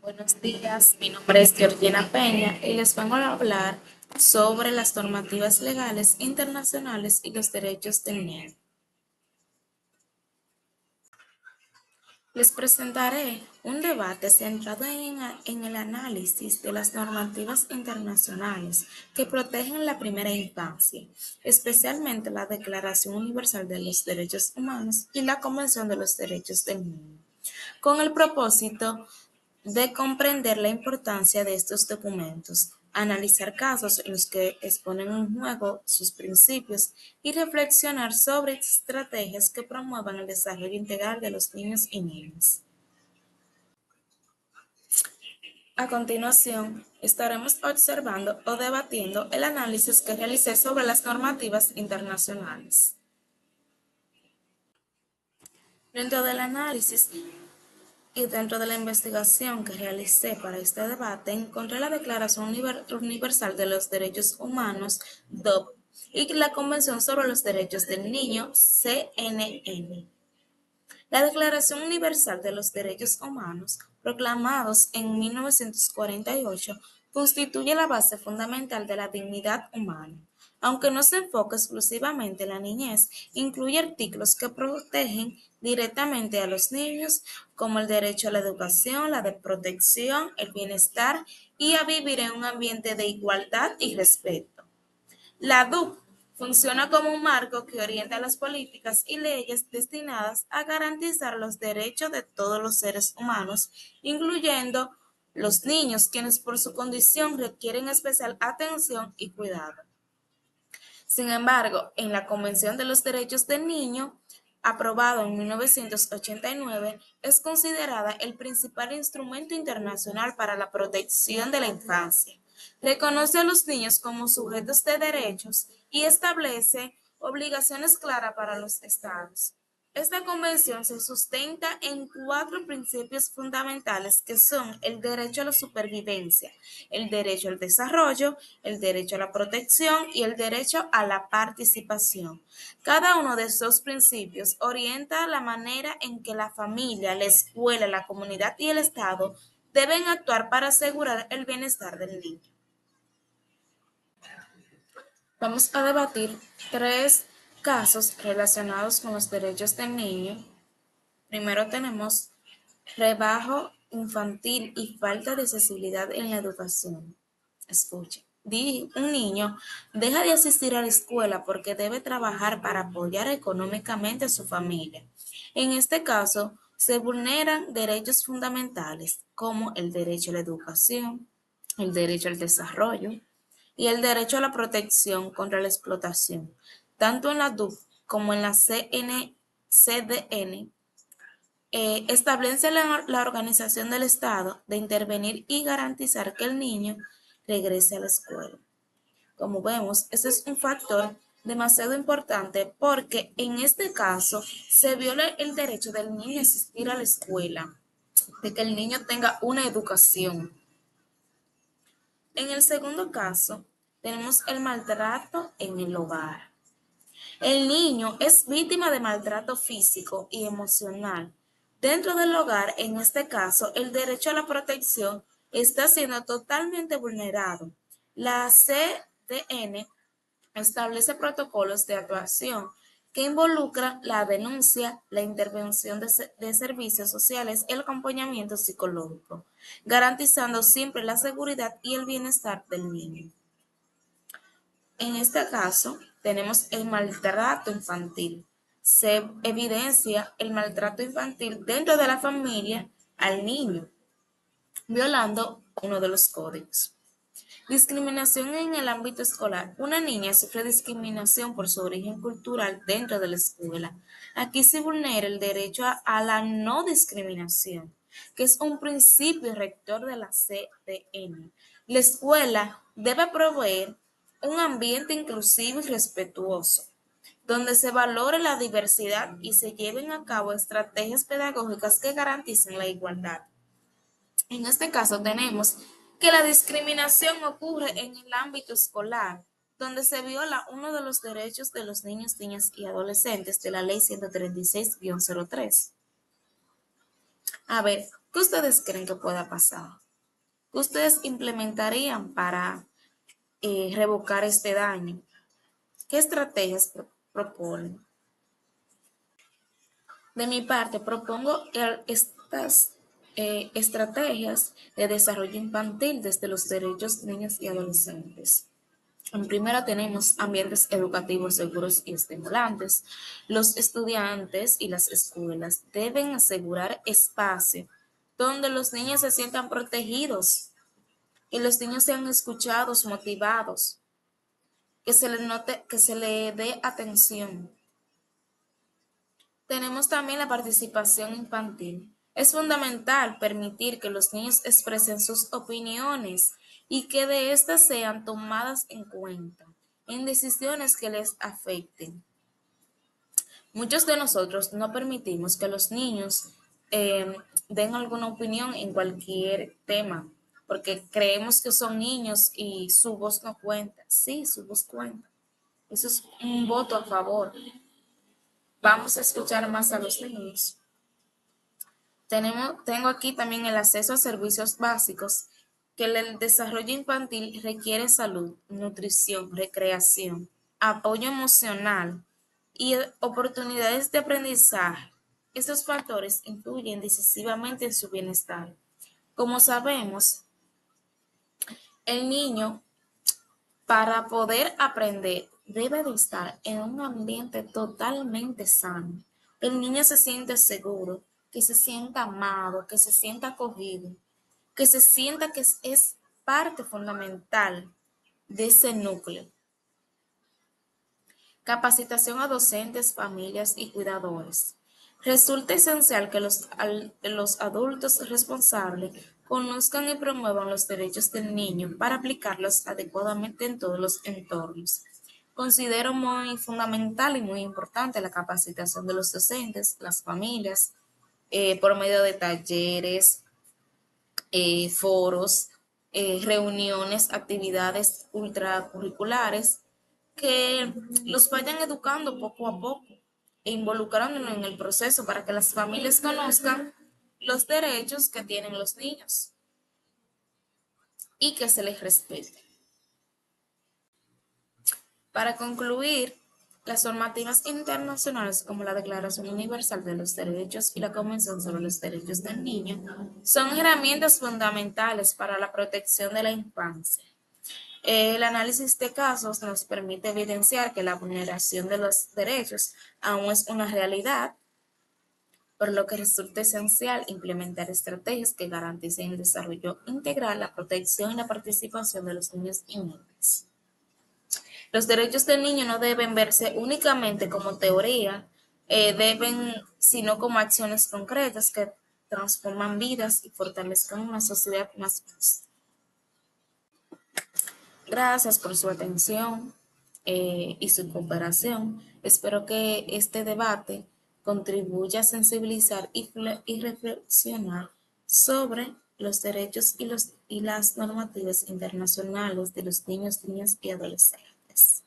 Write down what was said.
Buenos días, mi nombre es Georgina Peña y les vengo a hablar sobre las normativas legales internacionales y los derechos del niño. Les presentaré un debate centrado en el análisis de las normativas internacionales que protegen la primera infancia, especialmente la Declaración Universal de los Derechos Humanos y la Convención de los Derechos del Niño, con el propósito de comprender la importancia de estos documentos, analizar casos en los que exponen en juego sus principios y reflexionar sobre estrategias que promuevan el desarrollo integral de los niños y niñas. A continuación, estaremos observando o debatiendo el análisis que realicé sobre las normativas internacionales. Dentro del análisis y dentro de la investigación que realicé para este debate, encontré la Declaración Universal de los Derechos Humanos, DOP, y la Convención sobre los Derechos del Niño, CNN. La Declaración Universal de los Derechos Humanos, proclamados en 1948, constituye la base fundamental de la dignidad humana. Aunque no se enfoca exclusivamente en la niñez, incluye artículos que protegen directamente a los niños, como el derecho a la educación, la de protección, el bienestar y a vivir en un ambiente de igualdad y respeto. La DUP funciona como un marco que orienta las políticas y leyes destinadas a garantizar los derechos de todos los seres humanos, incluyendo los niños, quienes por su condición requieren especial atención y cuidado. Sin embargo, en la Convención de los Derechos del Niño, aprobado en 1989, es considerada el principal instrumento internacional para la protección de la infancia. Reconoce a los niños como sujetos de derechos y establece obligaciones claras para los estados. Esta convención se sustenta en cuatro principios fundamentales que son el derecho a la supervivencia, el derecho al desarrollo, el derecho a la protección y el derecho a la participación. Cada uno de estos principios orienta la manera en que la familia, la escuela, la comunidad y el Estado deben actuar para asegurar el bienestar del niño. Vamos a debatir tres casos relacionados con los derechos del niño. Primero tenemos rebajo infantil y falta de accesibilidad en la educación. Escuche, un niño deja de asistir a la escuela porque debe trabajar para apoyar económicamente a su familia. En este caso, se vulneran derechos fundamentales como el derecho a la educación, el derecho al desarrollo y el derecho a la protección contra la explotación. Tanto en la DUF como en la CDN establece la organización del Estado de intervenir y garantizar que el niño regrese a la escuela. Como vemos, ese es un factor demasiado importante porque en este caso se viola el derecho del niño a asistir a la escuela, de que el niño tenga una educación. En el segundo caso, tenemos el maltrato en el hogar. El niño es víctima de maltrato físico y emocional. Dentro del hogar, en este caso, el derecho a la protección está siendo totalmente vulnerado. La CDN establece protocolos de actuación que involucran la denuncia, la intervención de servicios sociales y el acompañamiento psicológico, garantizando siempre la seguridad y el bienestar del niño. En este caso, tenemos el maltrato infantil. Se evidencia el maltrato infantil dentro de la familia al niño, violando uno de los códigos. Discriminación en el ámbito escolar. Una niña sufre discriminación por su origen cultural dentro de la escuela. Aquí se vulnera el derecho a la no discriminación, que es un principio rector de la CDN. La escuela debe proveer un ambiente inclusivo y respetuoso, donde se valore la diversidad y se lleven a cabo estrategias pedagógicas que garanticen la igualdad. En este caso tenemos que la discriminación ocurre en el ámbito escolar, donde se viola uno de los derechos de los niños, niñas y adolescentes de la Ley 136-03. A ver, ¿Qué ustedes creen que pueda pasar? ¿Qué ustedes implementarían para revocar este daño? ¿Qué estrategias proponen? De mi parte, propongo estas estrategias de desarrollo infantil desde los derechos de niños y adolescentes. En primera tenemos ambientes educativos seguros y estimulantes. Los estudiantes y las escuelas deben asegurar espacio donde los niños se sientan protegidos y los niños sean escuchados, motivados, que se les note, que se le dé atención. Tenemos también la participación infantil. Es fundamental permitir que los niños expresen sus opiniones y que de éstas sean tomadas en cuenta en decisiones que les afecten. Muchos de nosotros no permitimos que los niños den alguna opinión en cualquier tema, porque creemos que son niños y su voz no cuenta. Sí, su voz cuenta. Eso es un voto a favor. Vamos a escuchar más a los niños. Tengo aquí también el acceso a servicios básicos, que el desarrollo infantil requiere salud, nutrición, recreación, apoyo emocional y oportunidades de aprendizaje. Estos factores influyen decisivamente en su bienestar. Como sabemos, el niño, para poder aprender, debe de estar en un ambiente totalmente sano. El niño se siente seguro, que se sienta amado, que se sienta acogido, que se sienta que es parte fundamental de ese núcleo. Capacitación a docentes, familias y cuidadores. Resulta esencial que los adultos responsables conozcan y promuevan los derechos del niño para aplicarlos adecuadamente en todos los entornos. Considero muy fundamental y muy importante la capacitación de los docentes, las familias, por medio de talleres, foros, reuniones, actividades ultracurriculares que los vayan educando poco a poco e involucrándonos en el proceso para que las familias conozcan los derechos que tienen los niños y que se les respete. Para concluir, las normativas internacionales como la Declaración Universal de los Derechos y la Convención sobre los Derechos del Niño son herramientas fundamentales para la protección de la infancia. El análisis de casos nos permite evidenciar que la vulneración de los derechos aún es una realidad, por lo que resulta esencial implementar estrategias que garanticen el desarrollo integral, la protección y la participación de los niños y niñas. Los derechos del niño no deben verse únicamente como teoría, sino como acciones concretas que transforman vidas y fortalezcan una sociedad más justa. Gracias por su atención y su cooperación. Espero que este debate contribuya a sensibilizar y reflexionar sobre los derechos y las normativas internacionales de los niños, niñas y adolescentes.